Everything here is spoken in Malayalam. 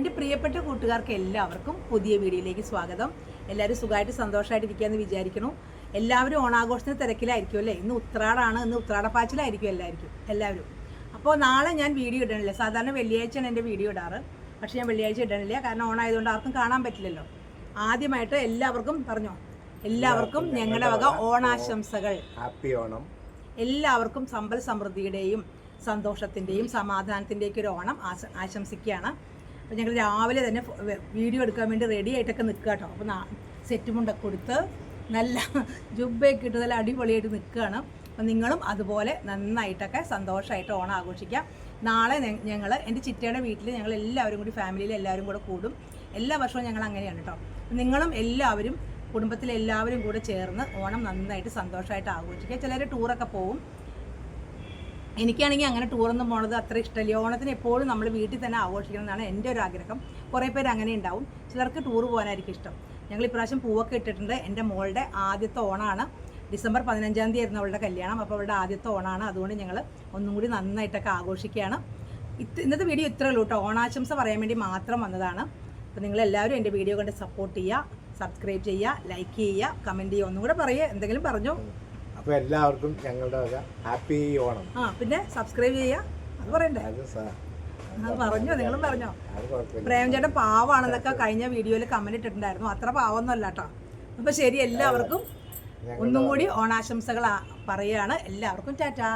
എൻ്റെ പ്രിയപ്പെട്ട കൂട്ടുകാർക്ക് എല്ലാവർക്കും പുതിയ വീഡിയോയിലേക്ക് സ്വാഗതം. എല്ലാവരും സുഖമായിട്ട് സന്തോഷമായിട്ടിരിക്കുകയെന്ന് വിചാരിക്കണം. എല്ലാവരും ഓണാഘോഷത്തിന് തിരക്കിലായിരിക്കും അല്ലേ? ഇന്ന് ഉത്രാടാണ്, ഇന്ന് ഉത്രാടപ്പാച്ചിലായിരിക്കും എല്ലാവരും. അപ്പോൾ നാളെ ഞാൻ വീഡിയോ ഇടണില്ല. സാധാരണ വെള്ളിയാഴ്ചയാണ് എൻ്റെ വീഡിയോ ഇടാറ്. പക്ഷേ ഞാൻ വെള്ളിയാഴ്ച ഇടണില്ല, കാരണം ഓണായതുകൊണ്ട് ആർക്കും കാണാൻ പറ്റില്ലല്ലോ. ആദ്യമായിട്ട് എല്ലാവർക്കും എല്ലാവർക്കും ഞങ്ങളുടെ വക ഓണാശംസകൾ. ഹാപ്പി ഓണം. എല്ലാവർക്കും സമ്പൽ സമൃദ്ധിയുടെയും സന്തോഷത്തിൻ്റെയും സമാധാനത്തിൻ്റെയൊക്കെ ഒരു ഓണം ആശംസിക്കുകയാണ്. അപ്പോൾ ഞങ്ങൾ രാവിലെ തന്നെ വീഡിയോ എടുക്കാൻ വേണ്ടി റെഡി ആയിട്ടൊക്കെ നിൽക്കുക കേട്ടോ. അപ്പോൾ സെറ്റ് മുണ്ടൊക്കെ കൊടുത്ത് നല്ല ജുബ്ബയൊക്കെ ഇട്ട് നല്ല അടിപൊളിയായിട്ട് നിൽക്കുകയാണ്. അപ്പോൾ നിങ്ങളും അതുപോലെ നന്നായിട്ടൊക്കെ സന്തോഷമായിട്ട് ഓണം ആഘോഷിക്കാം. നാളെ ഞങ്ങൾ എൻ്റെ ചിറ്റയുടെ വീട്ടിൽ ഞങ്ങൾ എല്ലാവരും കൂടി ഫാമിലിയിൽ എല്ലാവരും കൂടെ കൂടും. എല്ലാ വർഷവും ഞങ്ങൾ അങ്ങനെയാണ് കേട്ടോ. നിങ്ങളും എല്ലാവരും കുടുംബത്തിലെല്ലാവരും കൂടെ ചേർന്ന് ഓണം നന്നായിട്ട് സന്തോഷമായിട്ട് ആഘോഷിക്കുക. ചിലർ ടൂറൊക്കെ പോവും. എനിക്കാണെങ്കിൽ അങ്ങനെ ടൂറൊന്നും പോണത് അത്ര ഇഷ്ടമല്ല. ഓണത്തിന് എപ്പോഴും നമ്മൾ വീട്ടിൽ തന്നെ ആഘോഷിക്കണം എന്നാണ് എൻ്റെ ഒരു ആഗ്രഹം. കുറേ പേര് അങ്ങനെ ഉണ്ടാവും. ചിലർക്ക് ടൂർ പോകാനായിരിക്കും ഇഷ്ടം. ഞങ്ങൾ ഇപ്രാവശ്യം പൂവൊക്കെ ഇട്ടിട്ടുണ്ട്. എൻ്റെ മോളുടെ ആദ്യത്തെ ഓണമാണ്. ഡിസംബർ 15-ാം തീയതി ആയിരുന്നു അവളുടെ കല്യാണം. അപ്പോൾ അവളുടെ ആദ്യത്തെ ഓണമാണ്. അതുകൊണ്ട് ഞങ്ങൾ ഒന്നും കൂടി നന്നായിട്ടൊക്കെ ആഘോഷിക്കുകയാണ്. ഇന്നത്തെ വീഡിയോ ഇത്രയേ ഉള്ളൂ കേട്ടോ. ഓണാശംസ പറയാൻ വേണ്ടി മാത്രം വന്നതാണ്. അപ്പോൾ നിങ്ങളെല്ലാവരും എൻ്റെ വീഡിയോ കണ്ട് സപ്പോർട്ട് ചെയ്യുക, സബ്സ്ക്രൈബ് ചെയ്യുക, ലൈക്ക് ചെയ്യുക, കമൻറ്റ് ചെയ്യുക. ഒന്നും കൂടെ പറയുക, എന്തെങ്കിലും പറഞ്ഞോ. അപ്പോൾ എല്ലാവർക്കും ഞങ്ങളുടെ ഹാപ്പി ഓണം. പിന്നെ സബ്സ്ക്രൈബ് ചെയ്യുക, അത് പറയണ്ടേ? അത് പറഞ്ഞോ, നിങ്ങളും പറഞ്ഞോ. പ്രേംചേട്ടൻ പാവാണെന്നൊക്കെ കഴിഞ്ഞ വീഡിയോയിൽ കമന്റ് ഇട്ടിട്ടുണ്ടായിരുന്നു. അത്ര പാവൊന്നും അല്ല കേട്ടോ. അപ്പോൾ ശരി, എല്ലാവർക്കും ഒന്നും കൂടി ഓണാശംസകൾ പറയുകയാണ്. എല്ലാവർക്കും ടാറ്റാ.